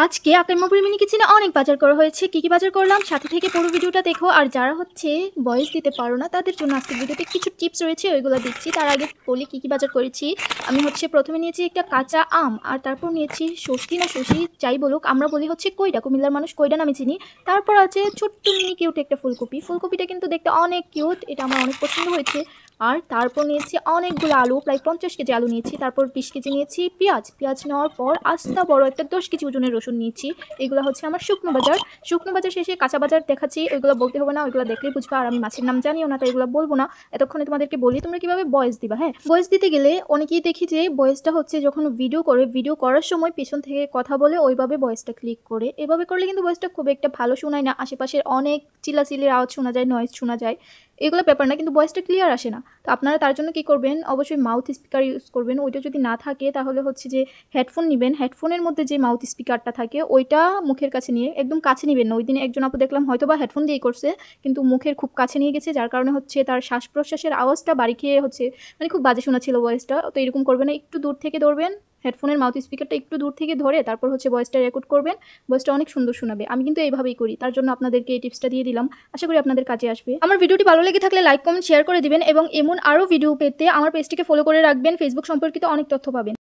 আজকে আকাইমপুর মিনি কিচেনে অনেক বাজার করা হয়েছে। কি বাজার করলাম সাথে থেকে পুরো ভিডিওটা দেখো। আর যারা ভয়েস দিতে পারো না তাদের জন্য আজকের ভিডিওতে কিছু টিপস রয়েছে, ওইগুলো দিচ্ছি। তার আগে বলি কি বাজার করেছি। আমি প্রথমে নিয়েছি একটা কাঁচা আম, আর তারপর নিয়েছি ষষ্ঠী না শশী যাই বলুক, আমরা বলি কইডা, কুমিল্লার মানুষ কইডা নামে চিনি। তারপর আছে ছোট্ট মিনি কিউট একটা ফুলকপি। ফুলকপিটা কিন্তু দেখতে অনেক কিউট, এটা আমার অনেক পছন্দ হয়েছে। আর তারপর নিয়েছি অনেকগুলো আলু, প্রায় 50 কেজি আলু নিয়েছি। তারপর 20 কেজি নিয়েছি পেঁয়াজ নেওয়ার পর আস্তা বড় একটা 10 কেজি ওজনের রসুন নিয়েছি। এগুলো আমার শুকনো বাজার শেষে কাঁচা বাজার দেখাচ্ছি, ওইগুলো বলতে হবে না, ওইগুলো দেখলেই বুঝবা। আর আমি মাছের নাম জানিও না, তাই এগুলো বলবো না। এতক্ষণে তোমাদেরকে বলি তোমরা কিভাবে ভয়েস দিবা। হ্যাঁ, ভয়েস দিতে গেলে অনেকেই দেখি যে ভয়েসটা যখন ভিডিও করার সময় পেছন থেকে কথা বলে ওইভাবে ভয়েসটা ক্লিক করে। এভাবে করলে কিন্তু ভয়েসটা খুব একটা ভালো শোনায় না, আশেপাশের অনেক চিল্লাচিল্লির আওয়াজ শোনা যায়, নয়েজ শোনা যায়। এগুলো ব্যাপার না, কিন্তু ভয়েসটা ক্লিয়ার আসে না। তো আপনারা তার জন্য কি করবেন, অবশ্যই মাউথ স্পিকার ইউজ করবেন। ওইটা যদি না থাকে তাহলে যে হেডফোন নেবেন। হেডফোনের মধ্যে যে মাউথ স্পিকারটা থাকে ওইটা মুখের কাছে নিয়ে, একদম কাছে নেবেন না। ওই দিন একজন আপু দেখলাম হয়তো বা হেডফোন দিয়েই করছে, কিন্তু মুখের খুব কাছে নিয়ে গেছে, যার কারণে তার শ্বাস প্রশ্বাসের আওয়াজটা বাড়ি খেয়ে মানে খুব বাজে শোনাচ্ছিল ভয়েসটা। তো এরকম করবেন না, একটু দূর থেকে ধরবেন। হেডফোনের মাউথ স্পিকারটা একটু দূর থেকে ধরে তারপর ভয়েসটা রেকর্ড করবেন। ভয়েসটা অনেক সুন্দর শোনাবে। আমি কিন্তু এইভাবেই করি, তার জন্য আপনাদেরকে এই টিপসটা দিয়ে দিলাম। আশা করি আপনাদের কাজে আসবে। আমার ভিডিওটি ভালো লেগে থাকলে লাইক কমেন্ট শেয়ার করে দিবেন, এবং এমন আরও ভিডিও পেতে আমার পেজটিকে ফলো করে রাখবেন। ফেসবুক সম্পর্কিত অনেক তথ্য পাবেন।